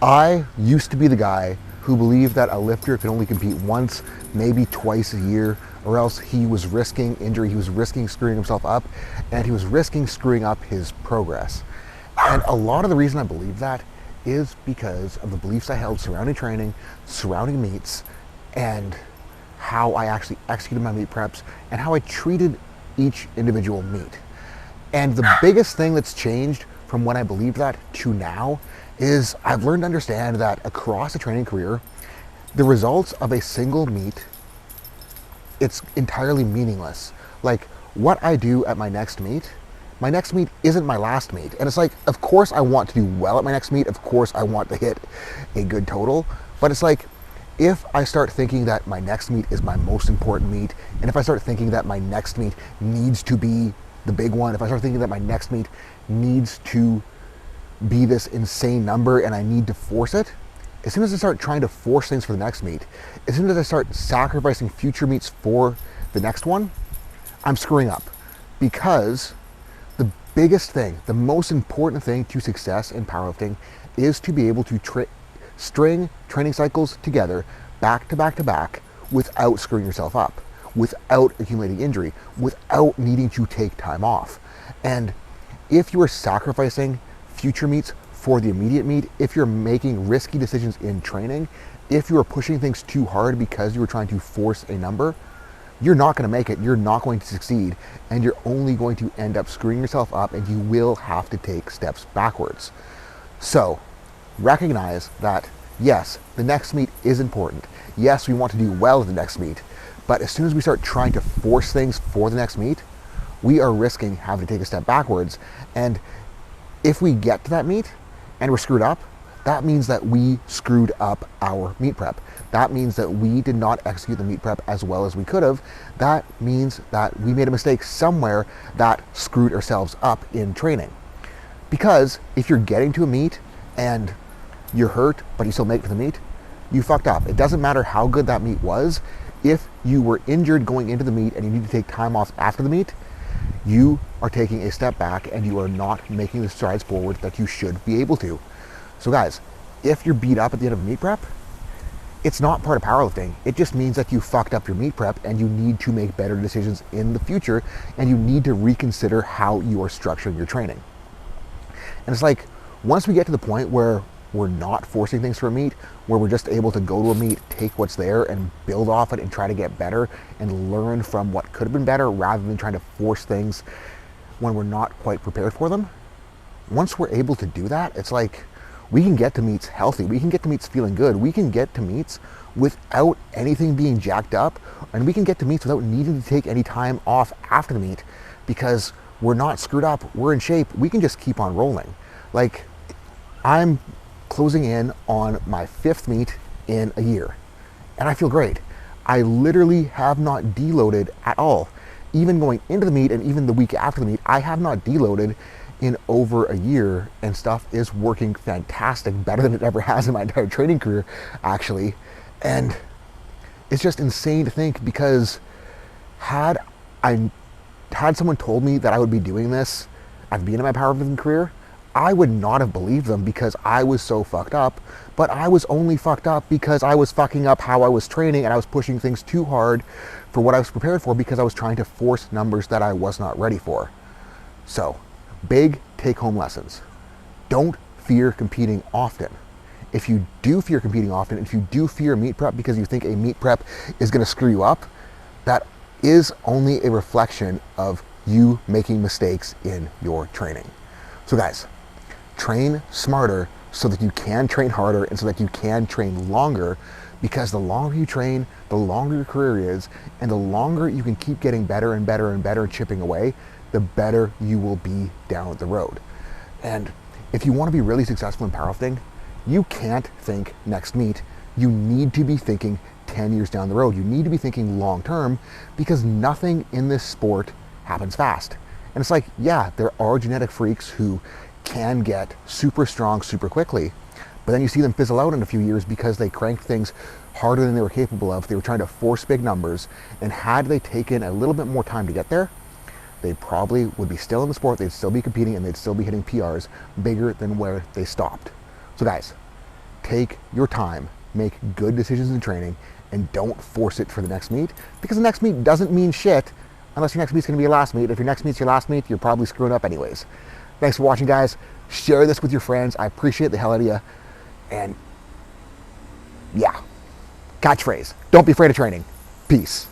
I used to be the guy who believed that a lifter could only compete once, maybe twice a year, or else he was risking injury, he was risking screwing himself up, and he was risking screwing up his progress. And a lot of the reason I believe that is because of the beliefs I held surrounding training, surrounding meets, and how I actually executed my meet preps, and how I treated each individual meet. And the biggest thing that's changed from when I believed that to now is I've learned to understand that across a training career, the results of a single meet, it's entirely meaningless. Like what I do at my next meet isn't my last meet. And it's like, of course I want to do well at my next meet. Of course I want to hit a good total. But it's like, if I start thinking that my next meet is my most important meet, and if I start thinking that my next meet needs to be the big one, if I start thinking that my next meet needs to be this insane number and I need to force it, as soon as I start trying to force things for the next meet, as soon as I start sacrificing future meets for the next one, I'm screwing up. Because the biggest thing, the most important thing to success in powerlifting is to be able to string training cycles together back to back to back without screwing yourself up, without accumulating injury, without needing to take time off. And if you are sacrificing future meets for the immediate meet, if you're making risky decisions in training, if you are pushing things too hard because you are trying to force a number, you're not going to make it, you're not going to succeed, and you're only going to end up screwing yourself up, and you will have to take steps backwards. So recognize that yes, the next meet is important. Yes, we want to do well at the next meet, but as soon as we start trying to force things for the next meet, we are risking having to take a step backwards. And if we get to that meet and we're screwed up, that means that we screwed up our meet prep. That means that we did not execute the meet prep as well as we could have. That means that we made a mistake somewhere that screwed ourselves up in training. Because if you're getting to a meet and you're hurt, but you still make it to the meet, you fucked up. It doesn't matter how good that meet was. If you were injured going into the meet and you need to take time off after the meet, you are taking a step back and you are not making the strides forward that you should be able to. So guys, if you're beat up at the end of a meet prep, it's not part of powerlifting. It just means that you fucked up your meet prep and you need to make better decisions in the future, and you need to reconsider how you are structuring your training. And it's like, once we get to the point where we're not forcing things for a meet, where we're just able to go to a meet, take what's there and build off it and try to get better and learn from what could have been better rather than trying to force things when we're not quite prepared for them. Once we're able to do that, it's like we can get to meets healthy. We can get to meets feeling good. We can get to meets without anything being jacked up, and we can get to meets without needing to take any time off after the meet because we're not screwed up. We're in shape. We can just keep on rolling. Like, I'm closing in on my 5th meet in a year, and I feel great. I literally have not deloaded at all. Even going into the meet and even the week after the meet, I have not deloaded in over a year, and stuff is working fantastic, better than it ever has in my entire training career, actually. And it's just insane to think, because had someone told me that I would be doing this at the beginning of my powerlifting career, I would not have believed them because I was so fucked up. But I was only fucked up because I was fucking up how I was training, and I was pushing things too hard for what I was prepared for because I was trying to force numbers that I was not ready for. So, big take-home lessons. Don't fear competing often. If you do fear competing often, if you do fear meet prep because you think a meet prep is going to screw you up, that is only a reflection of you making mistakes in your training. So guys, train smarter so that you can train harder and so that you can train longer, because the longer you train, the longer your career is, and the longer you can keep getting better and better and better and chipping away, the better you will be down the road. And if you want to be really successful in powerlifting, you can't think next meet. You need to be thinking 10 years down the road. You need to be thinking long term, because nothing in this sport happens fast. And it's like, yeah, there are genetic freaks who can get super strong super quickly, but then you see them fizzle out in a few years because they cranked things harder than they were capable of. They were trying to force big numbers, and had they taken a little bit more time to get there, they probably would be still in the sport, they'd still be competing, and they'd still be hitting PRs bigger than where they stopped. So guys, take your time, make good decisions in training, and don't force it for the next meet, because the next meet doesn't mean shit unless your next meet's going to be your last meet. If your next meet's your last meet, you're probably screwing up anyways. Thanks for watching, guys. Share this with your friends. I appreciate the hell out of you. And yeah, catchphrase, don't be afraid of training. Peace.